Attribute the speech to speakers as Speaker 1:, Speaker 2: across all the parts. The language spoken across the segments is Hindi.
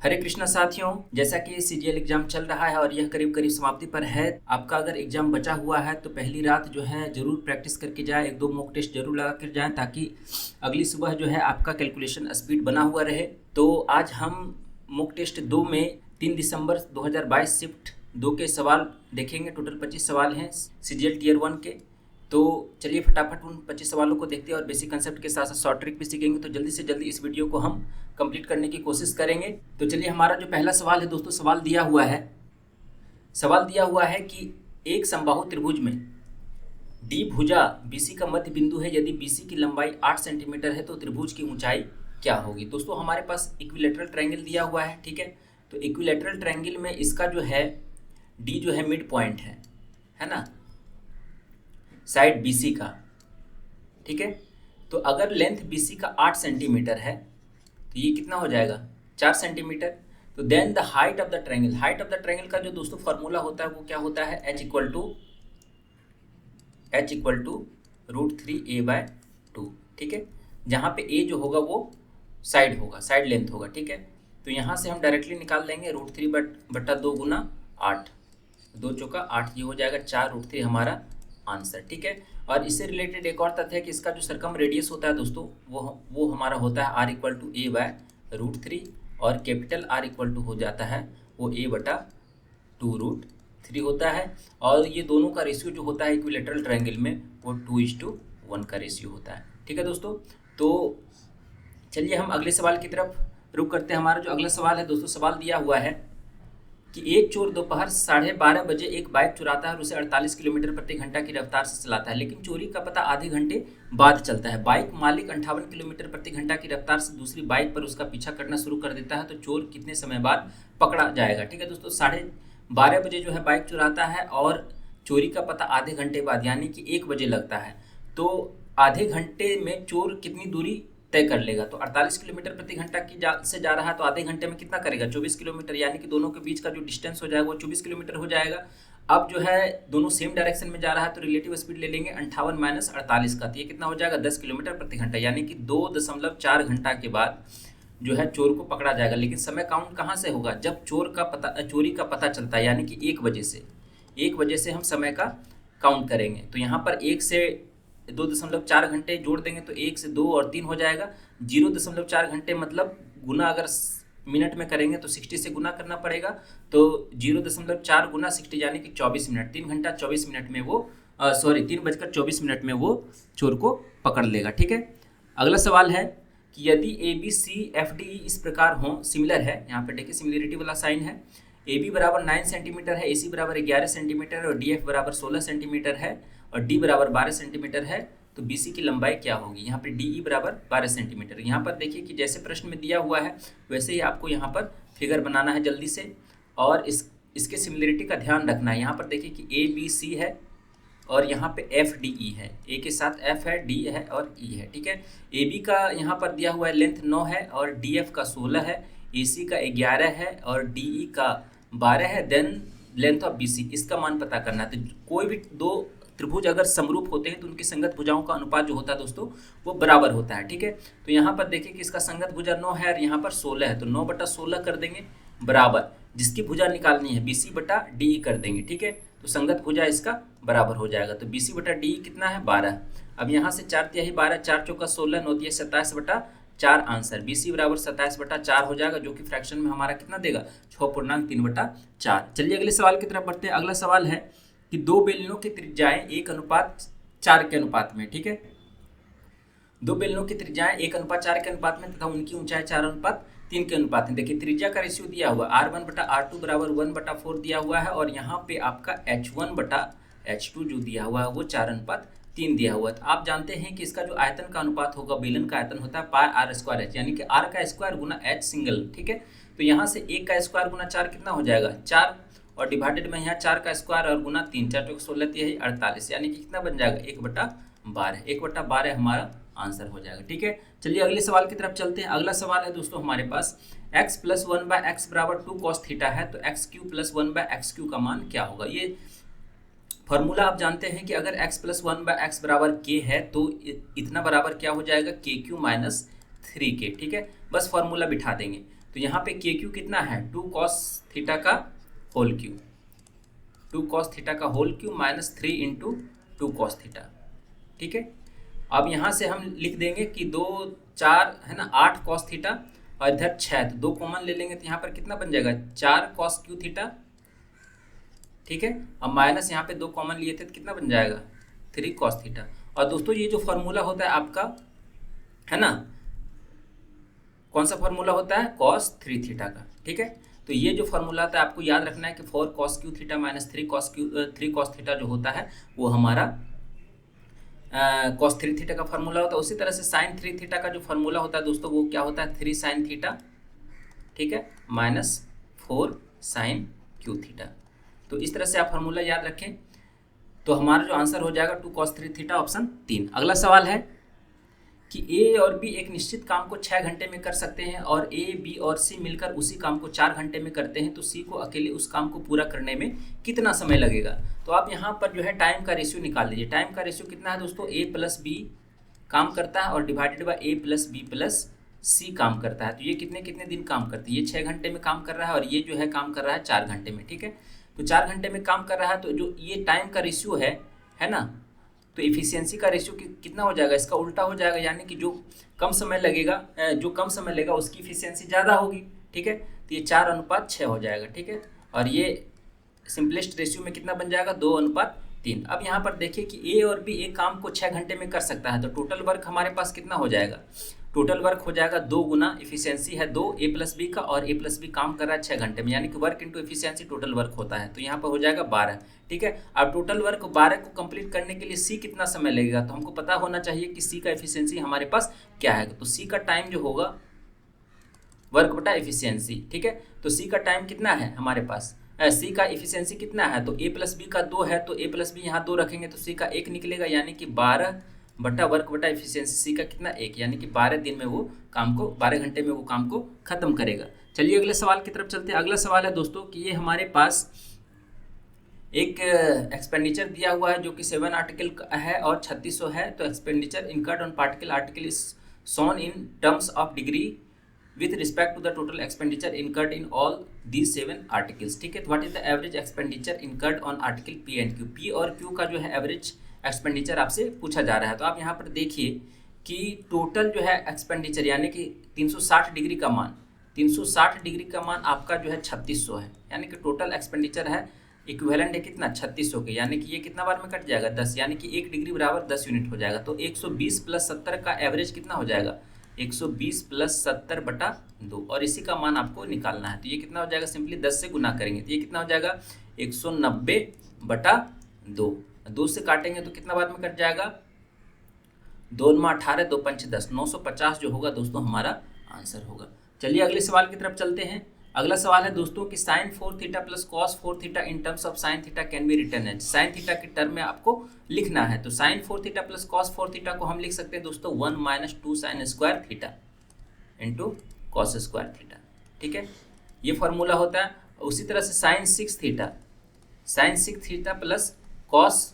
Speaker 1: हरे कृष्णा साथियों, जैसा कि सीजीएल एग्जाम चल रहा है और यह करीब करीब समाप्ति पर है। आपका अगर एग्जाम बचा हुआ है तो पहली रात जो है ज़रूर प्रैक्टिस करके जाए, एक दो मॉक टेस्ट जरूर लगा कर जाएं ताकि अगली सुबह जो है आपका कैलकुलेशन स्पीड बना हुआ रहे। तो आज हम मॉक टेस्ट 2 में 3 दिसंबर 2022 शिफ्ट 2 के सवाल देखेंगे। टोटल 25 सवाल हैं सीजीएल टीयर 1 के। तो चलिए फटाफट उन 25 सवालों को देखते हैं और बेसिक कंसेप्ट के साथ साथ शॉर्ट ट्रिक भी सीखेंगे। तो जल्दी से जल्दी इस वीडियो को हम कंप्लीट करने की कोशिश करेंगे। तो चलिए, हमारा जो पहला सवाल है दोस्तों, सवाल दिया हुआ है कि एक समबाहु त्रिभुज में डी भुजा बीसी का मध्य बिंदु है। यदि बीसी की लंबाई 8 सेंटीमीटर है तो त्रिभुज की ऊंचाई क्या होगी। दोस्तों, हमारे पास इक्विलेटरल ट्रायंगल दिया हुआ है, ठीक है। तो इक्विलेटरल ट्रायंगल में इसका जो है डी जो है मिड पॉइंट है ना, साइड बीसी का, ठीक है। तो अगर लेंथ बीसी का 8 सेंटीमीटर है तो ये कितना हो जाएगा, 4 सेंटीमीटर। तो then the height of the triangle का जो दोस्तों फॉर्मूला होता है वो क्या होता है, h इक्वल टू √3a/2, ठीक है। जहाँ पे a जो होगा वो साइड लेंथ होगा, ठीक है। तो यहाँ से हम डायरेक्टली निकाल लेंगे √3/2 गुना 8, 2 चौका 8, ये हो जाएगा 4√3 हमारा आंसर, ठीक है। और इससे रिलेटेड एक और तथ्य है कि इसका जो सरकम रेडियस होता है दोस्तों वो हमारा होता है r इक्वल टू a/√3 और कैपिटल R इक्वल टू हो जाता है वो a/2√3 होता है। और ये दोनों का रेशियो जो होता है इक्विलेटरल ट्रायंगल में वो 2:1 का रेशियो होता है, ठीक है दोस्तों। तो चलिए हम अगले सवाल की तरफ रुक करते हैं। हमारा जो अगला सवाल है दोस्तों, सवाल दिया हुआ है कि एक चोर दोपहर 12:30 बजे एक बाइक चुराता है और उसे 48 किलोमीटर प्रति घंटा की रफ्तार से चलाता है, लेकिन चोरी का पता आधे घंटे बाद चलता है। बाइक मालिक 58 किलोमीटर प्रति घंटा की रफ्तार से दूसरी बाइक पर उसका पीछा करना शुरू कर देता है, तो चोर कितने समय बाद पकड़ा जाएगा, ठीक है दोस्तों। 12:30 बजे जो है बाइक चुराता है और चोरी का पता आधे घंटे बाद यानी कि 1 बजे लगता है। तो आधे घंटे में चोर कितनी दूरी तय कर लेगा। तो 48 किलोमीटर प्रति घंटा से जा रहा है तो आधे घंटे में कितना करेगा, 24 किलोमीटर, यानी कि दोनों के बीच का जो डिस्टेंस हो जाएगा वो 24 किलोमीटर हो जाएगा। अब जो है दोनों सेम डायरेक्शन में जा रहा है तो रिलेटिव स्पीड ले लेंगे 58 - 48 का, तो ये कितना हो जाएगा 10 किलोमीटर प्रति घंटा, यानी कि 2.4 घंटा के बाद जो है चोर को पकड़ा जाएगा। लेकिन समय काउंट कहाँ से होगा, जब चोरी का पता चलता है, यानी कि 1 बजे से हम समय का काउंट करेंगे। तो यहाँ पर 1 से 2.4 घंटे जोड़ देंगे तो 1 से 2 और 3 हो जाएगा। 0.4 घंटे मतलब गुना अगर मिनट में करेंगे तो 60 से गुना करना पड़ेगा। तो 0.4 गुना 60 यानी कि 24 मिनट, 3 घंटा 24 मिनट में वो 3:24 में वो चोर को पकड़ लेगा, ठीक है। अगला सवाल है कि यदि ABCFDE इस प्रकार हो, सिमिलर है, यहाँ पे देखिए सिमिलरिटी वाला साइन है। AB बराबर 9 सेंटीमीटर है, AC बराबर 11 सेंटीमीटर और DF बराबर 16 सेंटीमीटर है और D बराबर 12 सेंटीमीटर है, तो BC की लंबाई क्या होगी। यहाँ पे DE बराबर 12 सेंटीमीटर। यहाँ पर देखिए कि जैसे प्रश्न में दिया हुआ है वैसे ही आपको यहाँ पर फिगर बनाना है जल्दी से, और इसके सिमिलरिटी का ध्यान रखना है। यहाँ पर देखिए कि ABC है और यहाँ पे FDE है, A के साथ F है, D है और E है, ठीक है। AB का यहाँ पर दिया हुआ है लेंथ 9 है और DF का 16 है, AC का 11 है और DE का 12 है। देन लेंथ ऑफ BC, इसका मान पता करना है। तो कोई भी दो त्रिभुज अगर समरूप होते हैं तो उनकी संगत भुजाओं का अनुपात जो होता है दोस्तों वो बराबर होता है, ठीक है। तो यहाँ पर देखिए कि इसका संगत भुजा 9 है और यहाँ पर 16 है, तो 9/16 कर देंगे बराबर, जिसकी भुजा निकालनी है BC/DE कर देंगे, ठीक है। तो संगत भुजा इसका बराबर हो जाएगा। तो BC/DE कितना है 12। अब यहाँ से 4×12, 4 चौका 16, 9 × 27/4 आंसर। BC बराबर 27/4 हो जाएगा, जो कि फ्रैक्शन में हमारा कितना देगा 6.3/4। चलिए अगले सवाल की तरफ बढ़ते हैं। अगला सवाल है कि दो बेलनों की त्रिज्याएं 1:4 के अनुपात में, ठीक है। दो बेलनों की त्रिज्याएं 1:4 के अनुपात में तथा उनकी ऊंचाई 4:3 के अनुपात में। देखिए त्रिज्या का रेशियो दिया हुआ R1/R2 बराबर 1/4 दिया हुआ है और यहाँ पे आपका H1/H2 जो दिया हुआ है वो 4:3 दिया हुआ है। तो आप जानते हैं कि इसका जो आयतन का अनुपात होगा, बेलन का आयतन होता है πr²h, यानी कि r का स्क्वायर गुना h सिंगल, ठीक है। तो यहाँ से 1 का स्क्वायर गुना 4 कितना हो जाएगा 4 और डिवाइडेड में यहाँ 4 का स्क्वायर और गुना 3, 4 चौक 16, यही 48, यानी कि कितना बन जाएगा 1/12। 1/12 हमारा आंसर हो जाएगा, ठीक है। चलिए अगले सवाल की तरफ चलते हैं। अगला सवाल है दोस्तों हमारे पास x + 1/x बराबर 2 cos थीटा है, तो x³ + 1/x³ का मान क्या होगा। ये फॉर्मूला आप जानते हैं कि अगर x + 1/x बराबर k है तो इतना बराबर क्या हो जाएगा KQ - 3k, ठीक है। बस फॉर्मूला बिठा देंगे। तो यहाँ पे के क्यू कितना है 2 cos थीटा का होल क्यू, 2 cos थीटा का whole cube minus 3 into 2 cos theta. ठीक है, अब यहाँ से हम लिख देंगे कि 2 4 है ना 8 cos थीटा और इधर 6, तो 2 कॉमन ले लेंगे तो यहाँ पर कितना बन जाएगा 4 cos क्यू थीटा। ठीक है, अब माइनस यहाँ पे 2 कॉमन लिए थे तो कितना बन जाएगा 3 cos थीटा। और दोस्तों ये जो फॉर्मूला होता है आपका, है ना, कौन सा फॉर्मूला होता है cos 3 थीटा का। ठीक है, तो ये जो फॉर्मूला आता है आपको याद रखना है कि 4 cos Q theta minus 3 cos theta जो होता है वो हमारा cos 3 थीटा का फॉर्मूला होता है। उसी तरह से sin 3 थीटा का जो फॉर्मूला होता है दोस्तों वो क्या होता है 3 sin थीटा, ठीक है, माइनस 4 sin क्यू थीटा। तो इस तरह से आप फॉर्मूला याद रखें तो हमारा जो आंसर हो जाएगा 2 cos 3 थीटा ऑप्शन 3। अगला सवाल है कि ए और बी एक निश्चित काम को 6 घंटे में कर सकते हैं और ए बी और सी मिलकर उसी काम को 4 घंटे में करते हैं, तो सी को अकेले उस काम को पूरा करने में कितना समय लगेगा। तो आप यहाँ पर जो है टाइम का रेशियो निकाल लीजिए। टाइम का रेशियो कितना है दोस्तों, ए प्लस बी काम करता है और divided by A plus B plus C काम करता है। तो ये कितने कितने दिन काम करती है, ये 6 घंटे में काम कर रहा है और ये जो है काम कर रहा है 4 घंटे में। ठीक है, तो 4 घंटे में काम कर रहा है, तो जो ये टाइम का रेशियो है ना, तो इफिशियंसी का रेशियो कितना हो जाएगा, इसका उल्टा हो जाएगा, यानी कि जो कम समय लगेगा उसकी इफिशियंसी ज़्यादा होगी। ठीक है, तो ये 4:6 हो जाएगा। ठीक है, और ये सिंपलेस्ट रेशियो में कितना बन जाएगा 2:3। अब यहाँ पर देखिए कि ए और बी एक काम को 6 घंटे में कर सकता है, तो टोटल वर्क हमारे पास कितना हो जाएगा, टोटल वर्क हो जाएगा 2 गुना इफिशियंसी है 2 ए प्लस बी का, और ए प्लस बी काम कर रहा है 6 घंटे में, यानी कि work into efficiency total work होता है, तो यहाँ पर हो जाएगा 12। ठीक है, अब टोटल वर्क 12 को कंप्लीट करने के लिए सी कितना समय लगेगा, तो हमको पता होना चाहिए कि सी का इफिशियंसी हमारे पास क्या है। तो सी का टाइम जो होगा वर्क बटा इफिशियंसी। ठीक है, तो सी का टाइम कितना है हमारे पास, सी का इफिशियंसी कितना है, तो ए प्लस बी का 2 है, तो ए प्लस बी यहाँ 2 रखेंगे तो सी का 1 निकलेगा, यानी कि 12 बटा वर्क बटा इफिशियंसी सी का कितना 1, यानी कि 12 दिन में वो काम को 12 घंटे में वो काम को खत्म करेगा। चलिए अगले सवाल की तरफ चलते हैं। अगला सवाल है दोस्तों कि ये हमारे पास एक एक्सपेंडिचर दिया हुआ है जो कि 7 आर्टिकल है और 3600 है। तो expenditure incurred on article is shown in terms of degree with respect to the total expenditure incurred in all these 7 articles। ठीक है, तो what is the average expenditure incurred on article P and Q. P और क्यू का जो है एवरेज एक्सपेंडिचर आपसे पूछा जा रहा है। तो आप यहाँ पर देखिए कि टोटल जो है एक्सपेंडिचर यानी कि 360 डिग्री का मान, 360 डिग्री का मान आपका जो है 3600 है, यानी कि टोटल एक्सपेंडिचर है इक्विवेलेंट है कितना 3600 के, यानी कि ये कितना बार में कट जाएगा 10, यानी कि 1 डिग्री बराबर 10 यूनिट हो जाएगा। तो 120 प्लस 70 का एवरेज कितना हो जाएगा 120 प्लस 70 बटा 2, और इसी का मान आपको निकालना है। तो ये कितना हो जाएगा, सिंपली 10 से गुना करेंगे तो ये कितना हो जाएगा 190 बटा 2, 2 से काटेंगे तो कितना बार में कट जाएगा 2 में 18, 2 पंच 10, 950 जो होगा दोस्तों हमारा आंसर होगा। चलिए अगले सवाल की तरफ चलते हैं। अगला सवाल है दोस्तों कि sin 4 theta plus cos 4 theta in terms of sin theta can be written as. sin theta के टर्म में आपको लिखना है, तो sin 4 theta plus cos 4 theta को हम लिख सकते हैं दोस्तों 1 minus 2 sin square theta into cos square theta. ठीक है, ये फॉर्मूला होता है। उसी तरह से sin 6 theta plus cos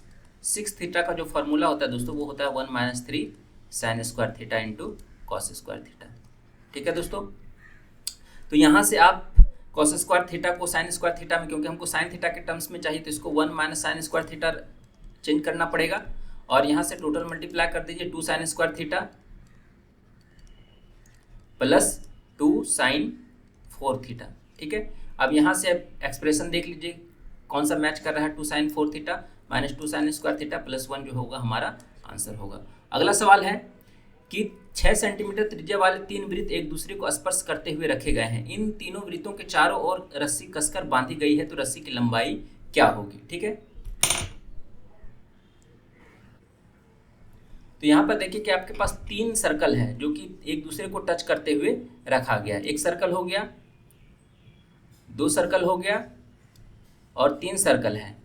Speaker 1: 6 theta का जो फॉर्मूला होता है दोस्तों वो होता है 1 minus 3 sin square theta into cos square theta. ठीक है दोस्तों, तो यहाँ से आप cos स्क्वायर थीटा को sin स्क्वायर थीटा में, क्योंकि हमको sin थीटा के टर्म्स में चाहिए तो इसको 1 minus sine square theta change करना पड़ेगा, और यहाँ से टोटल मल्टीप्लाई कर दीजिए 2 sin square theta plus 2 sin 4 theta. ठीक है, अब यहाँ से एक्सप्रेशन देख लीजिए कौन सा मैच कर रहा है, 2 sin 4 theta minus 2 sin square theta plus 1 जो होगा हमारा आंसर होगा। अगला सवाल है कि 6 सेंटीमीटर त्रिज्या वाले 3 वृत्त एक दूसरे को स्पर्श करते हुए रखे गए हैं। इन तीनों वृत्तों के चारों ओर रस्सी कसकर बांधी गई है, तो रस्सी की लंबाई क्या होगी। ठीक है, तो यहाँ पर देखिए कि आपके पास 3 सर्कल है जो कि एक दूसरे को टच करते हुए रखा गया है। एक सर्कल हो गया, 2 सर्कल हो गया और 3 सर्कल है,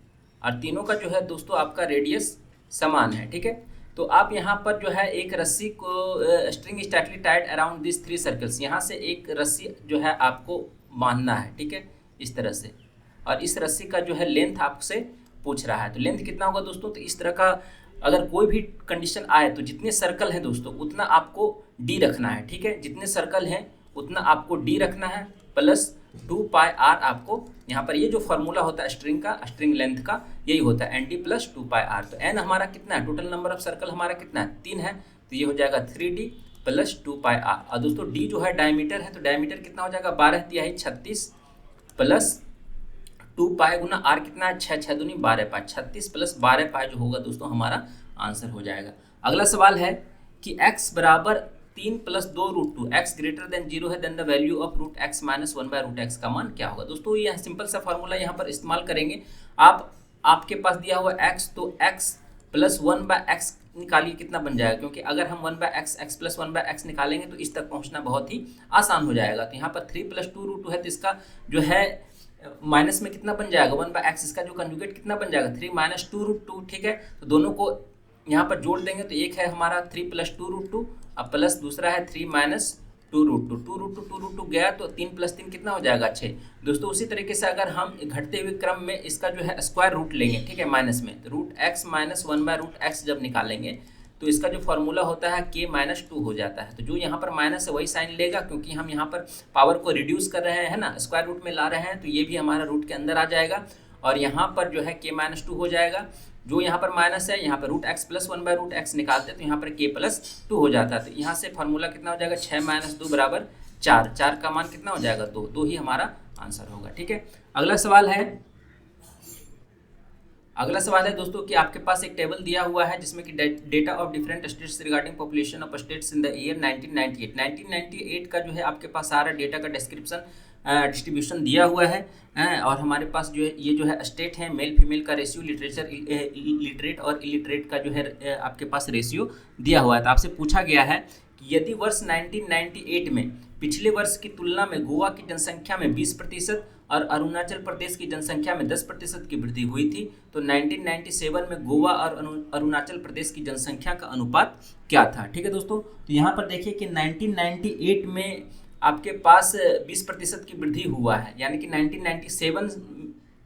Speaker 1: और तीनों का जो है दोस्तों आपका रेडियस समान है। ठीक है, तो आप यहाँ पर जो है एक रस्सी को string is tightly tied around this 3 circles, यहाँ से एक रस्सी जो है आपको बांधना है। ठीक है, इस तरह से, और इस रस्सी का जो है लेंथ आपसे पूछ रहा है, तो लेंथ कितना होगा दोस्तों। तो इस तरह का अगर कोई भी कंडीशन आए तो जितने सर्कल हैं दोस्तों उतना आपको डी रखना है। ठीक है, जितने सर्कल हैं उतना आपको डी रखना है प्लस 2 पाई आर आपको यहाँ पर ये जो फॉर्मूला होता है स्ट्रिंग का, स्ट्रिंग लेंथ का, यही होता है N D plus 2 pi R. तो एन हमारा कितना है, टोटल नंबर ऑफ सर्कल हमारा कितना है 3 है, तो ये हो जाएगा 3D प्लस 2 पाई आर। और दोस्तों डी जो है डायमीटर है, तो डायमीटर कितना हो जाएगा 12 तिहाई 36 प्लस 2 पाई गुना आर कितना है 6 6 दूनी 12 पाई, 36 प्लस 12 पाई जो होगा दोस्तों हमारा आंसर हो जाएगा। अगला सवाल है कि x बराबर 3 plus 2 root 2, x greater than 0 है, then the value of root x minus 1 by root x का मान क्या होगा। दोस्तों ये सिंपल सा फॉर्मूला यहाँ पर इस्तेमाल करेंगे। आपके पास दिया हुआ x, तो x प्लस 1 बाय एक्स निकालिए कितना बन जाएगा, क्योंकि अगर हम 1 by x, x plus 1 by x निकालेंगे तो इस तक पहुँचना बहुत ही आसान हो जाएगा। तो यहाँ पर 3 प्लस 2 रूट 2 है, तो इसका जो है माइनस में कितना बन जाएगा 1 बाय एक्स, इसका जो कंजुगेट कितना बन जाएगा 3 माइनस 2 रूट 2। ठीक है, तो दोनों को यहाँ पर जोड़ देंगे तो एक है हमारा 3 प्लस 2 रूट 2, अब प्लस दूसरा है 3 माइनस 2 रूट 2, 2 रूट 2 2 रूट 2 गया तो 3 प्लस 3 कितना हो जाएगा 6। दोस्तों उसी तरीके से अगर हम घटते हुए क्रम में इसका जो है स्क्वायर रूट लेंगे, ठीक है, माइनस में, तो root x minus 1 by root x जब निकालेंगे तो इसका जो फॉर्मूला होता है k माइनस 2 हो जाता है। तो जो यहाँ पर माइनस है वही साइन लेगा, क्योंकि हम यहाँ पर पावर को रिड्यूस कर रहे हैं ना, स्क्वायर रूट में ला रहे हैं, तो ये भी हमारा रूट के अंदर आ जाएगा और यहाँ पर जो है k माइनस 2 हो जाएगा। जो यहाँ पर माइनस है, यहाँ पर root x plus 1 by root x निकालते हैं तो यहाँ पर k प्लस 2 हो जाता है। तो यहाँ से फॉर्मूला कितना हो जाएगा 6 माइनस 2 बराबर 4, 4 का मान कितना हो जाएगा 2, 2 ही हमारा आंसर होगा। ठीक है, अगला सवाल है दोस्तों कि आपके पास एक टेबल दिया हुआ है जिसमें कि data of different states regarding population of states in the year 1998 का जो है आपके पास सारा डेटा का डिस्क्रिप्शन डिस्ट्रीब्यूशन दिया हुआ है। और हमारे पास जो है ये जो है स्टेट है, मेल फीमेल का रेशियो, लिटरेट और इलिटरेट का जो है आपके पास रेशियो दिया हुआ है। तो आपसे पूछा गया है कि यदि वर्ष 1998 में पिछले वर्ष की तुलना में गोवा की जनसंख्या में 20% और अरुणाचल प्रदेश की जनसंख्या में 10% की वृद्धि हुई थी, तो 1997 में गोवा और अरुणाचल प्रदेश की जनसंख्या का अनुपात क्या था। ठीक है दोस्तों, तो यहाँ पर देखिए कि 1998 में आपके पास 20% की वृद्धि हुआ है, यानी कि 1997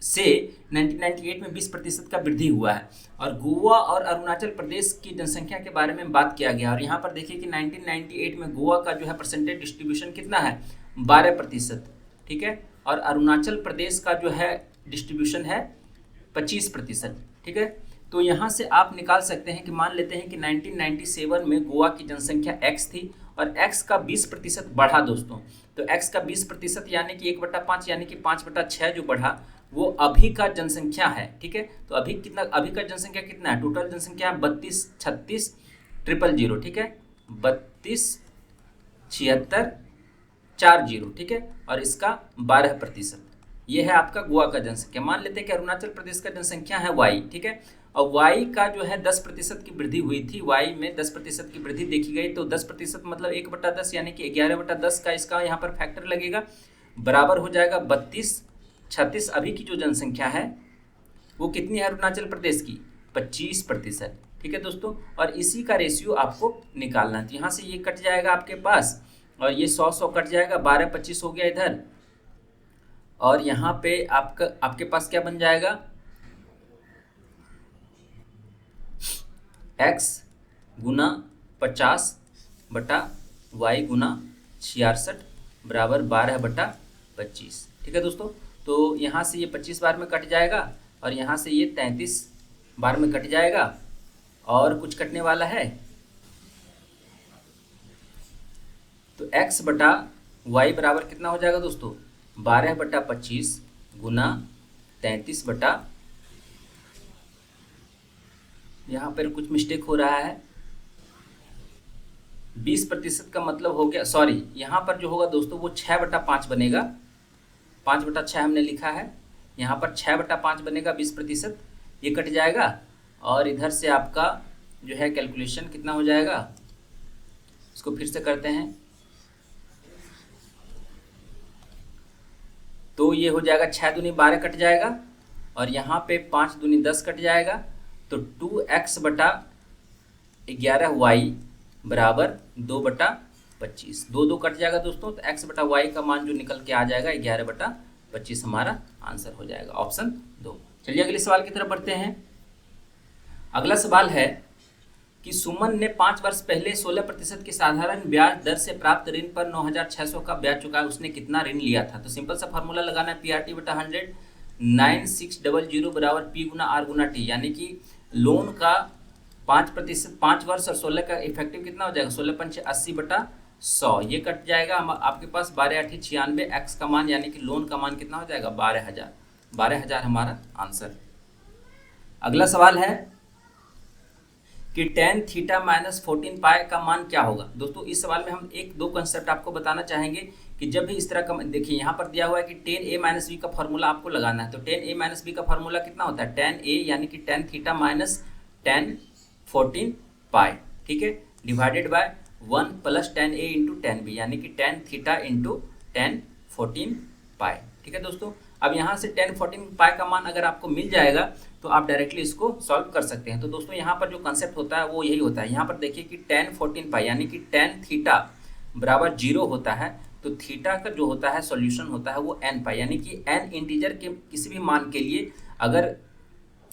Speaker 1: से 1998 में 20% का वृद्धि हुआ है। और गोवा और अरुणाचल प्रदेश की जनसंख्या के बारे में बात किया गया, और यहाँ पर देखिए कि 1998 में गोवा का जो है परसेंटेज डिस्ट्रीब्यूशन कितना है 12%, ठीक है, और अरुणाचल प्रदेश का जो है डिस्ट्रीब्यूशन है 25%। ठीक है, तो यहाँ से आप निकाल सकते हैं कि मान लेते हैं कि 1997 में गोवा की जनसंख्या x थी और x का 20% बढ़ा दोस्तों, तो x का 20% यानी कि 1/5 यानी कि 5/6 जो बढ़ा वो अभी का जनसंख्या है। ठीक है, तो अभी का जनसंख्या कितना है, टोटल जनसंख्या 32 36 000, ठीक है, 32 76 40, ठीक है, और इसका 12%, ये है आपका गोवा का जनसंख्या। मान लेते हैं कि अरुणाचल प्रदेश का जनसंख्या है y, ठीक है, और y का जो है 10% की वृद्धि हुई थी, y में 10% की वृद्धि देखी गई, तो 10% मतलब 1/10 यानी कि 11/10 का इसका यहाँ पर फैक्टर लगेगा, बराबर हो जाएगा 32 36। अभी की जो जनसंख्या है वो कितनी है अरुणाचल प्रदेश की 25%। ठीक है दोस्तों, और इसी का रेशियो आपको निकालना है। तो यहाँ से ये कट जाएगा आपके पास और ये 100 कट जाएगा, 12 25 हो गया इधर, और यहाँ पे आपके पास क्या बन जाएगा x गुना 50/y गुना 66 बराबर 12/25। ठीक है दोस्तों, तो यहाँ से ये 25 बार में कट जाएगा और यहाँ से ये 33 बार में कट जाएगा, और कुछ कटने वाला है, तो x बटा y बराबर कितना हो जाएगा दोस्तों 12/25 गुना 33 बटा, यहाँ पर कुछ मिस्टेक हो रहा है, 20% का मतलब हो गया, सॉरी, यहाँ पर जो होगा दोस्तों वो 6/5 बनेगा, 5/6 हमने लिखा है, यहाँ पर 6/5 बनेगा, 20% ये कट जाएगा, और इधर से आपका जो है कैलकुलेशन कितना हो जाएगा, इसको फिर से करते हैं, तो ये हो जाएगा 6 दूनी 12 कट जाएगा, और यहाँ पे 5 दूनी 10 कट जाएगा, तो 2x बटा 11y बराबर 2/25, 2 कट जाएगा दोस्तों, तो x बटा y का मान जो निकल के आ जाएगा 11/25 हमारा आंसर हो जाएगा, ऑप्शन 2। चलिए अगले सवाल की तरफ बढ़ते हैं। अगला सवाल है कि सुमन ने 5 वर्ष पहले 16% की साधारण ब्याज दर से प्राप्त ऋण पर 9,600 का ब्याज चुकाया, उसने कितना ऋण लिया था। तो सिंपल सा फॉर्मूला लगाना है PRT बटा 100, 9600 बराबर P गुना R गुना T, यानी कि लोन का 5%, 5 वर्ष और 16 का इफेक्टिव कितना हो जाएगा, 16 पंचे 80 बटा 100, ये कट जाएगा। आपके पास 12 8 96, एक्स का मान यानी कि लोन का मान कितना हो जाएगा 12,000, 12,000 हमारा आंसर। अगला सवाल है कि tan थीटा माइनस 14 पाई का मान क्या होगा। दोस्तों इस सवाल में हम एक दो कंसेप्ट आपको बताना चाहेंगे कि जब भी इस तरह का, देखिए यहाँ पर दिया हुआ है कि tan a माइनस बी का फॉर्मूला आपको लगाना है। तो tan a माइनस बी का फॉर्मूला कितना होता है, tan a यानी कि tan थीटा माइनस tan 14 पाई, ठीक है, divided by 1 plus tan a into tan b, यानी कि tan थीटा इंटू tan 14 पाई, ठीक है दोस्तों। अब यहाँ से tan 14 पाई का मान अगर आपको मिल जाएगा तो आप डायरेक्टली इसको सॉल्व कर सकते हैं। तो दोस्तों यहाँ पर जो कंसेप्ट होता है वो यही होता है। यहाँ पर देखिए कि tan 14 पाई यानी कि tan थीटा बराबर 0 होता है, तो थीटा का जो होता है सॉल्यूशन होता है वो n पाई, यानी कि n इंटीजर के किसी भी मान के लिए अगर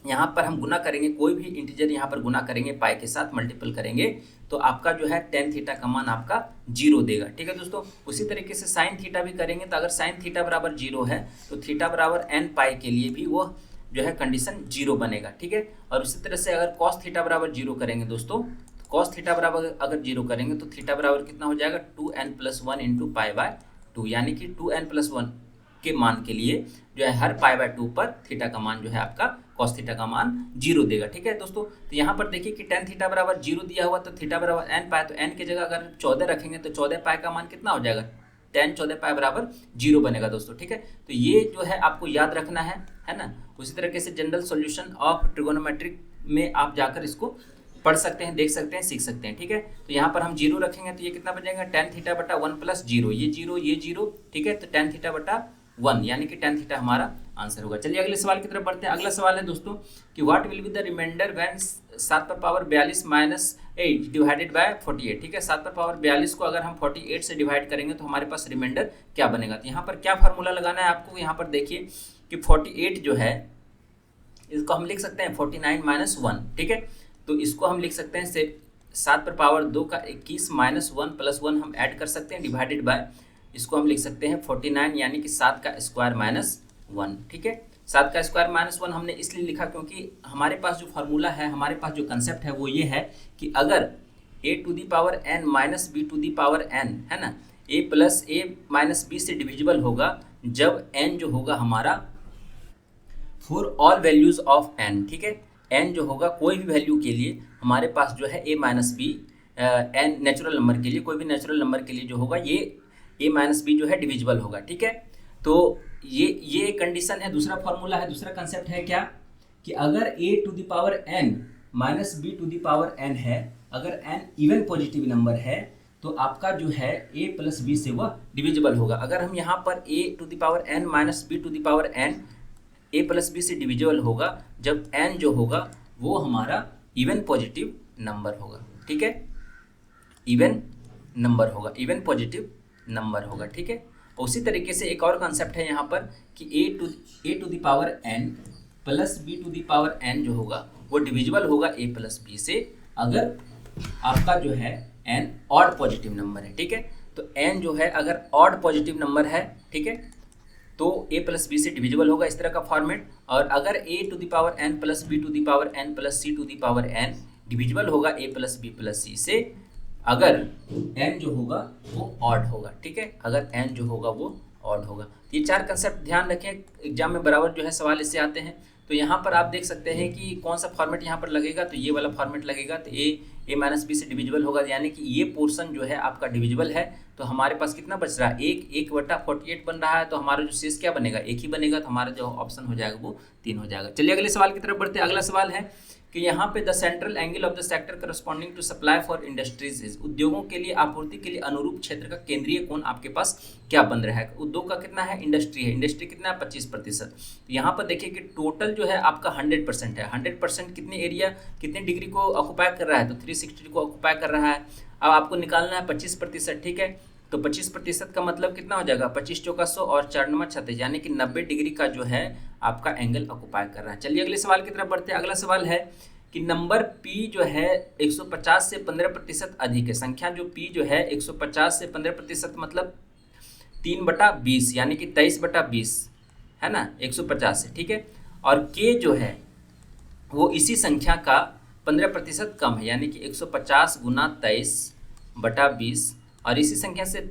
Speaker 1: यहाँ पर हम गुना करेंगे, कोई भी इंटीजर यहाँ पर गुना करेंगे, पाई के साथ मल्टीपल करेंगे, तो आपका जो है tan थीटा का मान आपका 0 देगा, ठीक है दोस्तों। उसी तरीके से साइन थीटा भी करेंगे, तो अगर साइन थीटा बराबर 0 है तो थीटा बराबर n पाई के लिए भी वो जो है कंडीशन 0 बनेगा, ठीक है। और उसी तरह से अगर cos थीटा बराबर 0 करेंगे दोस्तों, cos थीटा बराबर अगर 0 करेंगे तो थीटा बराबर कितना हो जाएगा 2n+1 इंटू पाई बाय 2, यानी कि 2n+1 के मान के लिए जो है हर पाई बाय 2 पर थीटा का मान जो है आपका cos थीटा का मान 0 देगा, ठीक है दोस्तों। तो यहाँ पर देखिए कि tan थीटा बराबर 0 दिया हुआ, तो थीटा बराबर n पाई, तो n की जगह अगर 14 रखेंगे तो 14 पाई का मान कितना हो जाएगा, tan 14 पाई बराबर 0 बनेगा दोस्तों, ठीक है। तो ये जो है आपको याद रखना है ना। उसी तरीके से जनरल सॉल्यूशन ऑफ ट्रिगोनोमेट्रिक में आप जाकर इसको पढ़ सकते हैं, देख सकते हैं, सीख सकते हैं, ठीक है। तो यहाँ पर हम 0 रखेंगे तो ये कितना बचेगा, tan थीटा बटा 1 प्लस 0, ये 0, ठीक है। तो tan थीटा बटा 1 यानी कि tan थीटा हमारा आंसर होगा। चलिए अगले सवाल की तरफ बढ़ते हैं। अगला सवाल है दोस्तों कि what will be the remainder when 7 पर पावर 42 माइनस 8 डिवाइडेड बाय 48, ठीक है। 7 पर पावर 42 को अगर हम 48 से डिवाइड करेंगे तो हमारे पास रिमाइंडर क्या बनेगा। तो यहाँ पर क्या फार्मूला लगाना है आपको, यहाँ पर देखिए कि 48 जो है इसको हम लिख सकते हैं 49 माइनस 1, ठीक है। तो इसको हम लिख सकते हैं 7 पर पावर 2 का 21 माइनस 1 प्लस 1 हम ऐड कर सकते हैं, डिवाइडेड बाय इसको हम लिख सकते हैं 49 यानी कि 7 का स्क्वायर माइनस 1, ठीक है। 7 का स्क्वायर माइनस 1 हमने इसलिए लिखा क्योंकि हमारे पास जो फार्मूला है, हमारे पास जो कंसेप्ट है वो ये है कि अगर a to the power n minus b to the power n है ना, a plus a minus b से डिविजिबल होगा जब n जो होगा हमारा for all values of n, ठीक है। n जो होगा कोई भी वैल्यू के लिए हमारे पास जो है a minus b, n natural number के लिए, कोई भी नेचुरल नंबर के लिए जो होगा ये a माइनस बी जो है डिविजिबल होगा, ठीक है। तो ये कंडीशन है। दूसरा फॉर्मूला है, दूसरा कंसेप्ट है क्या कि अगर a to the power n minus b to the power n है, अगर n इवन पॉजिटिव नंबर है तो आपका जो है a प्लस बी से वह डिविजिबल होगा। अगर हम यहाँ पर a to the power n minus b to the power n a plus b से डिविजिबल होगा जब n जो होगा वो हमारा इवन पॉजिटिव नंबर होगा, ठीक है, इवन नंबर होगा, इवन पॉजिटिव नंबर होगा, ठीक है। उसी तरीके से एक और कंसेप्ट है यहाँ पर कि a to the power n plus b to the power n जो होगा वो डिविजिबल होगा a प्लस b से अगर आपका जो है n ऑड पॉजिटिव नंबर है, ठीक है। तो n जो है अगर ऑड पॉजिटिव नंबर है, ठीक है, तो a प्लस बी से डिविजिबल होगा, इस तरह का फॉर्मेट। और अगर a to the power n plus b to the power n plus c to the power n divisible होगा a plus b plus c से अगर n जो होगा वो ऑड होगा, ठीक है, अगर n जो होगा वो ऑड होगा। ये 4 कंसेप्ट ध्यान रखें, एग्जाम में बराबर जो है सवाल इससे आते हैं। तो यहाँ पर आप देख सकते हैं कि कौन सा फॉर्मेट यहाँ पर लगेगा, तो ये वाला फॉर्मेट लगेगा। तो a माइनस बी से डिविजिबल होगा, यानी कि ये पोर्शन जो है आपका डिविजिबल है। तो हमारे पास कितना बच रहा है, 1 बटा 48 बन रहा है, तो हमारा जो शेष क्या बनेगा, 1 ही बनेगा। तो हमारा जो ऑप्शन हो जाएगा वो 3 हो जाएगा। चलिए अगले सवाल की तरफ बढ़ते हैं। अगला सवाल है कि यहाँ पे the central angle of the sector corresponding to supply for industries is, उद्योगों के लिए आपूर्ति के लिए अनुरूप क्षेत्र का केंद्रीय कोण आपके पास क्या बन रहा है। उद्योग का कितना है, इंडस्ट्री है, इंडस्ट्री कितना है 25%। तो यहाँ पर देखिए कि टोटल जो है आपका 100% है। 100% कितने एरिया, कितने डिग्री को ऑक्युपाई कर रहा है, तो 360 को ऑक्युपाई कर रहा है। अब आपको निकालना है 25%, ठीक है। तो 25% का मतलब कितना हो जाएगा, 25 चौका 100 और 4 नंबर 36, यानी कि 90 डिग्री का जो है आपका एंगल ऑक्युपाई कर रहा है। चलिए अगले सवाल की तरफ बढ़ते हैं। अगला सवाल है कि नंबर P जो है 150 से 15% अधिक है। संख्या जो P जो है 150 से 15% मतलब 3/20 यानी कि 23/20 है ना, 150 से, ठीक है। और K जो है वो इसी संख्या का 15% कम है, यानी कि 150 गुना 23/20 और इसी संख्या से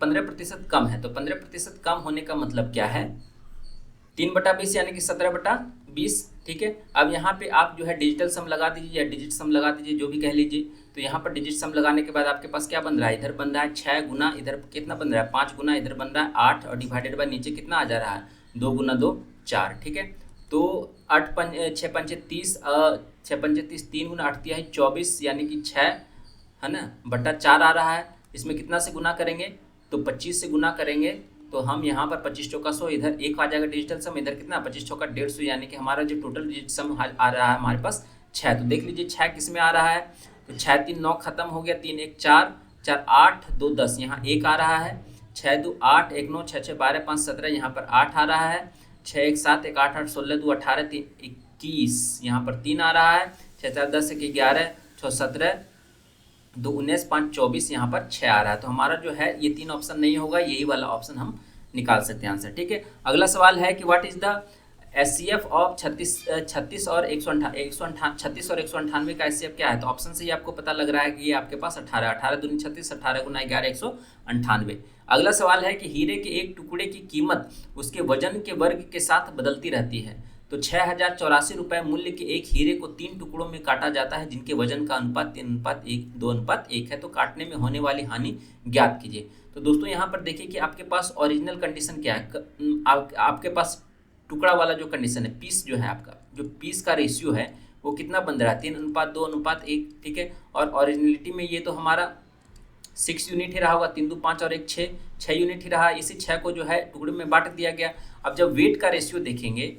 Speaker 1: 15% कम है। तो 15% कम होने का मतलब क्या है, 3/20 यानी कि 17/20, ठीक है। अब यहाँ पे आप जो है डिजिटल सम लगा दीजिए या डिजिट सम लगा दीजिए, जो भी कह लीजिए। तो यहाँ पर डिजिट सम लगाने के बाद आपके पास क्या बन रहा है, इधर बन रहा है 6 गुना, इधर कितना बन रहा है 5 गुना, इधर बन रहा है 8 और डिवाइडेड बाय नीचे कितना आ जा रहा है 2 गुना 2 4, ठीक है। तो 6 पंचे 30, 6 पंचे 30, 3 गुना 8 है 24 यानी कि 6 है ना बटा 4 आ रहा है। इसमें कितना से गुना करेंगे, तो 25 से गुना करेंगे। तो हम यहाँ पर 25 चौका 100, इधर एक आ जाएगा डिजिटल सम, इधर कितना 25 चौका 150, यानी कि हमारा जो टोटल डिजिट सम आ रहा है हमारे पास 6। तो देख लीजिए 6 किस में आ रहा है, तो 6 3 9 खत्म हो गया, 3 1 4 4 8 2 10, यहाँ 1 आ रहा है, 6 2 8 1 9 6 6 12 5 17, यहाँ पर 8 आ रहा है, 6 1 7 1 8 8 16 2 18 3 21, यहाँ पर 3 आ रहा है, 6 4 10 1 11 6 17 2 19 5 24, यहाँ पर 6 आ रहा है। तो हमारा जो है ये 3 ऑप्शन नहीं होगा, यही वाला ऑप्शन हम निकाल सकते हैं आंसर, ठीक है। अगला सवाल है कि what is the HCF of 36 और 198 का एचसीएफ क्या है। तो ऑप्शन से ही आपको पता लग रहा है कि ये आपके पास 18 दूनी 36, 18 गुना 11 198। अगला सवाल है कि हीरे के एक टुकड़े की कीमत उसके वजन के वर्ग के साथ बदलती रहती है। तो 6084 रुपये मूल्य के एक हीरे को 3 टुकड़ों में काटा जाता है, जिनके वजन का अनुपात 3:1 2:1 है। तो काटने में होने वाली हानि ज्ञात कीजिए। तो दोस्तों यहाँ पर देखिए कि आपके पास ओरिजिनल कंडीशन क्या है, आपके पास टुकड़ा वाला जो कंडीशन है, पीस जो है आपका, जो पीस का रेशियो है वो कितना बन रहा है 3:2:1, ठीक है। और ओरिजिनलिटी में ये तो हमारा 6 यूनिट ही रहा होगा, 3 2 5 और 1 6 यूनिट ही रहा। इसी 6 को जो है टुकड़े में बांट दिया गया। अब जब वेट का रेशियो देखेंगे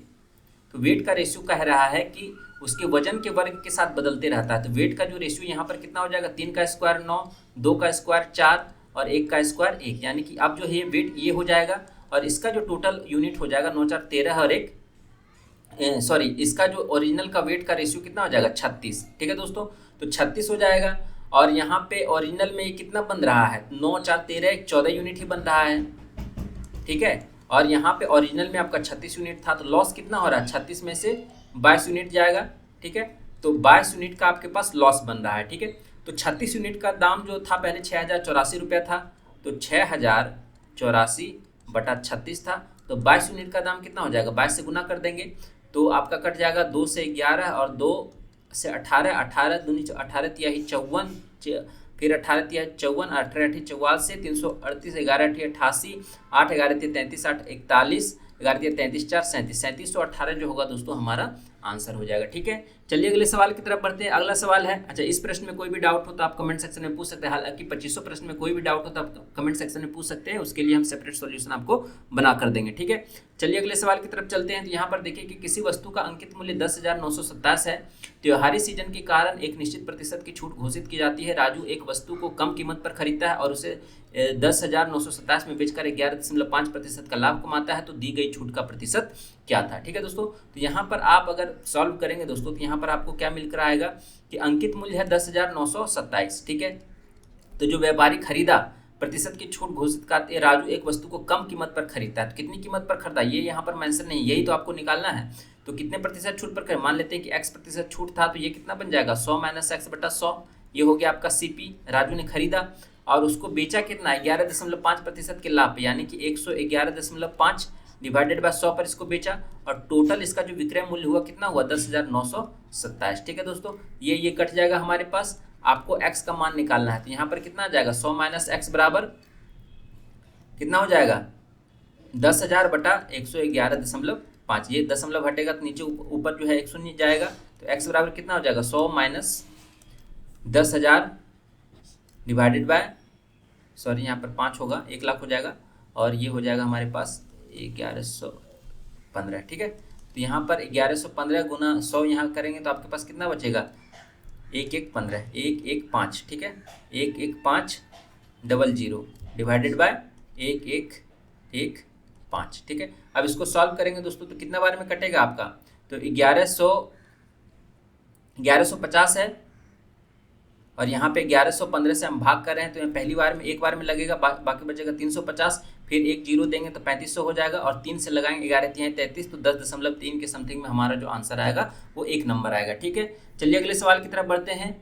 Speaker 1: तो वेट का रेशियो कह रहा है कि उसके वजन के वर्ग के साथ बदलते रहता है। तो वेट का जो रेशियो यहाँ पर कितना हो जाएगा, 3 का स्क्वायर 9, 2 का स्क्वायर 4 और 1 का स्क्वायर 1, यानी कि अब जो है वेट ये हो जाएगा और इसका जो टोटल यूनिट हो जाएगा 9 4 13 और 1 सॉरी, इसका जो ओरिजिनल का वेट का रेशियो कितना हो जाएगा 36, ठीक है दोस्तों। तो 36 हो जाएगा और यहाँ पे ओरिजिनल में ये कितना बन रहा है 9 4 13 14 यूनिट ही बन रहा है, ठीक है। और यहाँ पे ओरिजिनल में आपका 36 यूनिट था, तो लॉस कितना हो रहा है 36 में से 22 यूनिट जाएगा, ठीक है। तो 22 यूनिट का आपके पास लॉस बन रहा है, ठीक है। तो 36 यूनिट का दाम जो था पहले 6084 रुपया था, तो 6084 बटा 36 था। तो 22 यूनिट का दाम कितना हो जाएगा, 22 से गुना कर देंगे तो आपका कट जाएगा 2 से 11 और 2 से 18, 18 दूनी 18 तिहाई 54, फिर 18 तिहाई 54, 18 अठी 44, 338, 11 अठी 88, 8 11 तिहाई 33, 8 41, 11 तिहाई 33 4 37, 3718 जो होगा दोस्तों हमारा आंसर हो जाएगा, ठीक है। चलिए अगले सवाल की तरफ बढ़ते हैं। अगला सवाल है, अच्छा इस प्रश्न में कोई भी डाउट हो तो आप कमेंट सेक्शन में पूछ सकते हैं। हालांकि 2500 प्रश्न में कोई भी डाउट हो तो आप कमेंट सेक्शन में पूछ सकते हैं, उसके लिए हम सेपरेट सॉल्यूशन आपको बना कर देंगे, ठीक है। चलिए अगले सवाल की तरफ चलते हैं। तो यहाँ पर देखिए कि किसी वस्तु का अंकित मूल्य 10,927 है। त्योहारी सीजन के कारण एक निश्चित प्रतिशत की छूट घोषित की जाती है। राजू एक वस्तु को कम कीमत पर खरीदता है और उसे 10,927 में बेचकर 11.5% का लाभ कमाता है। तो दी गई छूट का प्रतिशत क्या था, ठीक है दोस्तों। तो यहाँ पर आप अगर सॉल्व करेंगे दोस्तों तो यहाँ पर आपको क्या मिल कर आएगा कि अंकित मूल्य है 10,927, ठीक है। तो जो व्यापारी खरीदा प्रतिशत की छूट घोषित करते राजू एक वस्तु को कम कीमत पर खरीदता है। तो कितनी कीमत पर खरीदा ये यहाँ पर मेंशन नहीं, यही तो आपको निकालना है। तो कितने प्रतिशत छूट पर मान लेते हैं कि x% छूट था, तो ये कितना बन जाएगा 100 - x बटा 100, ये हो गया आपका CP। राजू ने खरीदा और उसको बेचा कितना 11.5% के लाभ पे, यानी कि 111.5 डिवाइडेड बाय 100 पर इसको बेचा और टोटल इसका जो विक्रय मूल्य हुआ कितना हुआ 10,927, ठीक है दोस्तों। ये कट जाएगा हमारे पास। आपको x का मान निकालना है, तो यहाँ पर कितना आ जाएगा 100 - x बराबर कितना हो जाएगा 10,000 बटा 111.5। ये दशमलव हटेगा तो नीचे ऊपर जो है 1 शून्य जाएगा, तो x बराबर कितना हो जाएगा 100 - 10,000 डिवाइडेड बाय सॉरी यहाँ पर 5 होगा, 1 लाख हो जाएगा और ये हो जाएगा हमारे पास 1115, ठीक है। तो यहाँ पर 1115 गुना 100 यहाँ करेंगे तो आपके पास कितना बचेगा 1115 115, ठीक है 11500 डिवाइडेड बाय 1115, ठीक है। अब इसको सॉल्व करेंगे दोस्तों तो कितना बार में कटेगा आपका, तो 1150 है और यहाँ पे 1115 से हम भाग कर रहे हैं, तो यहाँ पहली बार में एक बार में लगेगा, बाकी बचेगा 350, फिर एक जीरो देंगे तो 3500 हो जाएगा और 3 से लगाएंगे 11 3 33, तो 10.3 के समथिंग में हमारा जो आंसर आएगा वो एक नंबर आएगा। ठीक है, चलिए अगले सवाल की तरफ बढ़ते हैं।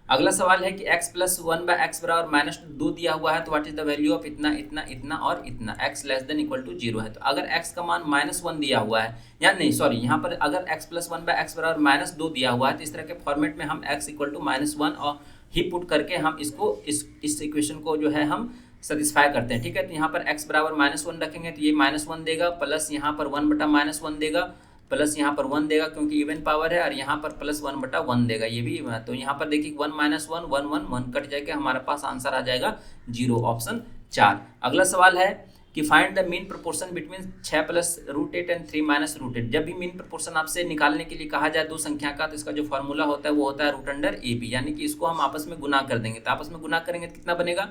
Speaker 1: अगला सवाल है कि x प्लस 1/x बराबर -2 दिया हुआ है, तो what is the value of इतना इतना इतना और इतना, x less than equal to 0 है। तो अगर x का मान -1 दिया हुआ है, या नहीं सॉरी, यहाँ पर अगर x प्लस 1/x बराबर -2 दिया हुआ है, तो इस तरह के फॉर्मेट में हम x इक्वल टू -1 और ही पुट करके हम इसको इस इक्वेशन को जो है हम सेटिस्फाई करते हैं। ठीक है, तो यहाँ पर x बराबर -1 रखेंगे तो ये -1 देगा, प्लस यहाँ पर 1/-1 देगा, प्लस यहाँ पर 1 देगा क्योंकि इवन पावर है, और यहाँ पर प्लस 1/1 देगा, ये भी। तो यहाँ पर देखिए 1 - 1 1 1 1 कट जाएगा, हमारे पास आंसर आ जाएगा 0, ऑप्शन 4। अगला सवाल है कि find the mean proportion between 6 plus √8 and 3 minus √8। जब भी मीन प्रोपोर्शन आपसे निकालने के लिए कहा जाए दो संख्या का, तो इसका जो फॉर्मूला होता है वो होता है √√AB, यानी कि इसको हम आपस में गुना कर देंगे। तो आपस में गुना करेंगे तो कितना बनेगा,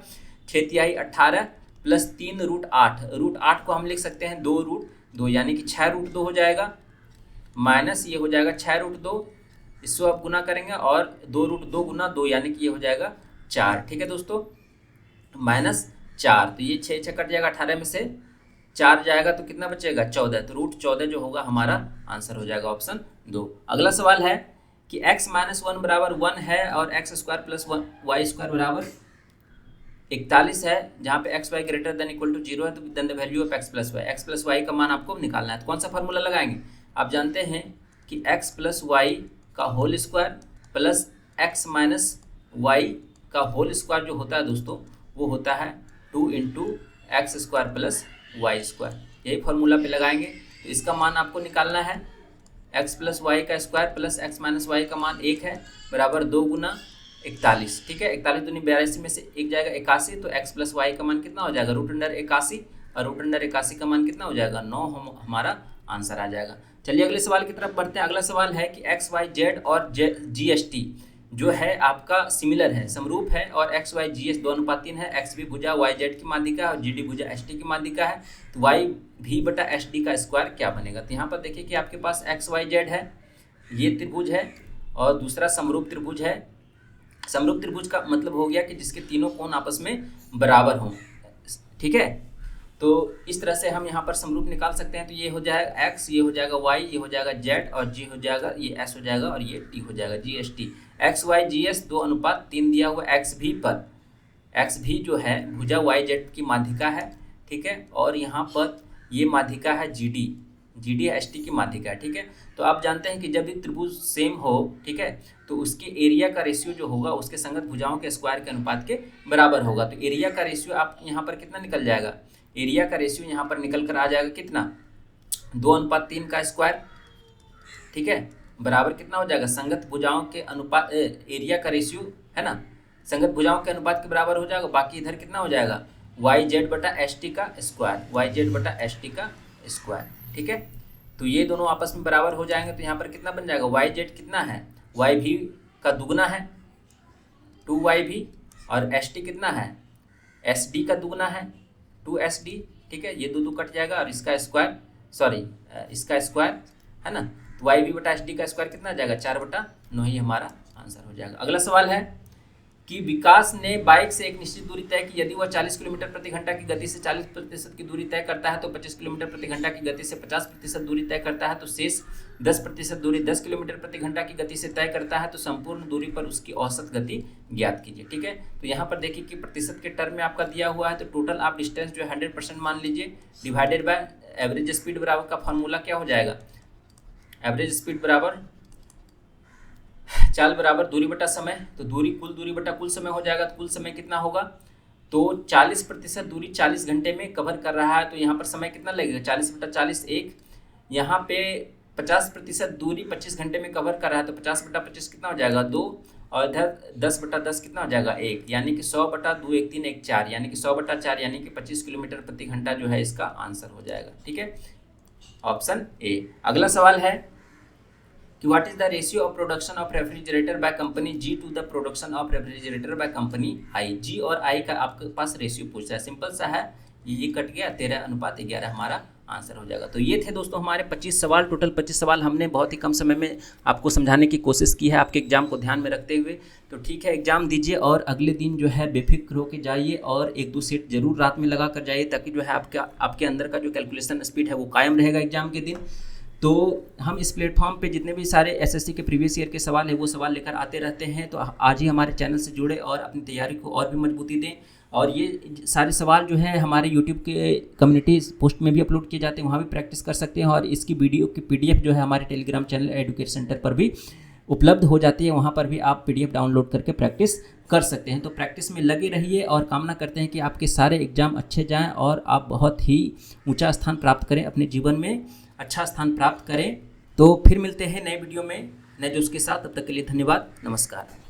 Speaker 1: 6×3 = 18 प्लस 3 √8, √8 को हम लिख सकते हैं 2 यानी कि 6√2 हो जाएगा, माइनस ये हो जाएगा 6√2, इसको आप गुना करेंगे और 2√2 गुना 2 यानी कि ये हो जाएगा 4। ठीक है दोस्तों, -4, तो ये 6 कट जाएगा, 18 में से 4 जाएगा तो कितना बचेगा 14, तो √14 जो होगा हमारा आंसर हो जाएगा ऑप्शन 2। अगला सवाल है कि x - 1 बराबर 1 है और x² + y² बराबर 41 है, जहाँ पे x y greater than equal to 0 है, तो then the value of x plus y का मान आपको निकालना है। तो कौन सा फॉर्मूला लगाएंगे, आप जानते हैं कि x प्लस वाई का whole square plus x minus y का होल स्क्वायर जो होता है दोस्तों, वो होता है 2 × x² प्लस y²। यही फॉर्मूला पे लगाएंगे, तो इसका मान आपको निकालना है, x प्लस वाई का square plus x minus y का मान 1 है, बराबर 2 × 41। ठीक है, 41 दूनी 82 में से 1 जाएगा 81, तो x प्लस वाई का मान कितना हो जाएगा √81, और √81 का मान कितना हो जाएगा 9, हमारा आंसर आ जाएगा। चलिए अगले सवाल की तरफ बढ़ते हैं। अगला सवाल है कि x y z और GST जो है आपका सिमिलर है, समरूप है, और x y GS 2:3 है, x भी भुजा y z की माध्यिका है और GD भुजा ST की माध्यिका है, तो y भी बटा SD का स्क्वायर क्या बनेगा। तो यहाँ पर देखिए कि आपके पास x y z है, ये त्रिभुज है, और दूसरा समरूप त्रिभुज है। समरूप त्रिभुज का मतलब हो गया कि जिसके तीनों कोण आपस में बराबर हों। ठीक है, तो इस तरह से हम यहाँ पर समरूप निकाल सकते हैं। तो ये हो जाएगा x, ये हो जाएगा y, ये हो जाएगा z, और g हो जाएगा, ये s हो जाएगा, और ये t हो जाएगा, GST। x y GS 2:3 दिया हुआ x भी पर, x भी जो है भुजा y z की माध्यिका है। ठीक है, और यहाँ पर ये माध्यिका है GD ST की माध्यिका है। ठीक है, तो आप जानते हैं कि जब भी त्रिभुज सेम हो, ठीक है, तो उसके एरिया का रेशियो जो होगा उसके संगत भुजाओं के स्क्वायर के अनुपात के बराबर होगा। तो एरिया का रेशियो आप यहाँ पर कितना निकल जाएगा, एरिया का रेशियो यहाँ पर निकल कर आ जाएगा कितना, 2:3 का स्क्वायर। ठीक है, बराबर कितना हो जाएगा, संगत भुजाओं के अनुपात, एरिया का रेशियो है ना, संगत भुजाओं के अनुपात के बराबर हो जाएगा। बाकी इधर कितना हो जाएगा, YZ बटा ST का स्क्वायर, YZ बटा ST का स्क्वायर। ठीक है, तो ये दोनों आपस में बराबर हो जाएंगे, तो यहाँ पर कितना बन जाएगा, YZ कितना है, Y भी का दुगना है 2YV, और ST कितना है, SD का दुगना है 2SD। ठीक है, ये दो कट जाएगा, और इसका स्क्वायर, सॉरी इसका स्क्वायर है ना, तो YV बटा SD का स्क्वायर कितना आ जाएगा, 4/9 ही हमारा आंसर हो जाएगा। अगला सवाल है कि विकास ने बाइक से एक निश्चित दूरी तय की, यदि वह 40 किलोमीटर प्रति घंटा की गति से 40% की दूरी तय करता है, तो 25 किलोमीटर प्रति घंटा की गति से 50% दूरी तय करता है, तो शेष 10% दूरी 10 किलोमीटर प्रति घंटा की गति से तय करता है, तो संपूर्ण दूरी पर उसकी औसत गति ज्ञात कीजिए। ठीक है, तो यहाँ पर देखिए कि प्रतिशत के टर्म में आपका दिया हुआ है, तो टोटल आप डिस्टेंस जो है 100% मान लीजिए, डिवाइडेड बाय एवरेज स्पीड बराबर का फॉर्मूला क्या हो जाएगा, एवरेज स्पीड बराबर चाल बराबर दूरी बटा समय, तो कुल दूरी बटा कुल समय हो जाएगा। तो कुल समय कितना होगा, तो 40% दूरी 40 घंटे में कवर कर रहा है, तो यहाँ पर समय कितना लगेगा, 40/40 1। यहाँ पे 50% दूरी 25 घंटे में कवर कर रहा है, तो 50/25 कितना हो जाएगा 2, और इधर 10/10 कितना हो जाएगा 1, यानी कि 100/2 1 3 1 4, यानी कि 100/4 यानी कि 25 किलोमीटर प्रति घंटा जो है इसका आंसर हो जाएगा। ठीक है, ऑप्शन ए। अगला सवाल है कि what is the ratio of production of refrigerator by company G to the production of refrigerator by company I। G और I का आपके पास रेशियो पूछता है, सिंपल सा है, ये कट गया, 13:11 हमारा आंसर हो जाएगा। तो ये थे दोस्तों हमारे 25 सवाल, टोटल 25 सवाल हमने बहुत ही कम समय में आपको समझाने की कोशिश की है आपके एग्ज़ाम को ध्यान में रखते हुए। तो ठीक है, एग्ज़ाम दीजिए और अगले दिन जो है बेफिक्र होकर जाइए और 1-2 सेट जरूर रात में लगा कर जाइए, ताकि जो है आपके अंदर का जो कैलकुलेशन स्पीड है वो कायम रहेगा एग्ज़ाम के दिन। तो हम इस प्लेटफॉर्म पे जितने भी सारे एसएससी के प्रीवियस ईयर के सवाल है वो सवाल लेकर आते रहते हैं। तो आज ही हमारे चैनल से जुड़े और अपनी तैयारी को और भी मजबूती दें। और ये सारे सवाल जो है हमारे यूट्यूब के कम्युनिटी पोस्ट में भी अपलोड किए जाते हैं, वहाँ भी प्रैक्टिस कर सकते हैं। और इसकी वीडियो की पीडीएफ जो है हमारे टेलीग्राम चैनल एडुकेट सेंटर पर भी उपलब्ध हो जाती है, वहाँ पर भी आप पीडीएफ डाउनलोड करके प्रैक्टिस कर सकते हैं। तो प्रैक्टिस में लगे रहिए और कामना करते हैं कि आपके सारे एग्ज़ाम अच्छे जाएँ और आप बहुत ही ऊँचा स्थान प्राप्त करें, अपने जीवन में अच्छा स्थान प्राप्त करें। तो फिर मिलते हैं नए वीडियो में नए जोश के साथ, तब तक के लिए धन्यवाद, नमस्कार।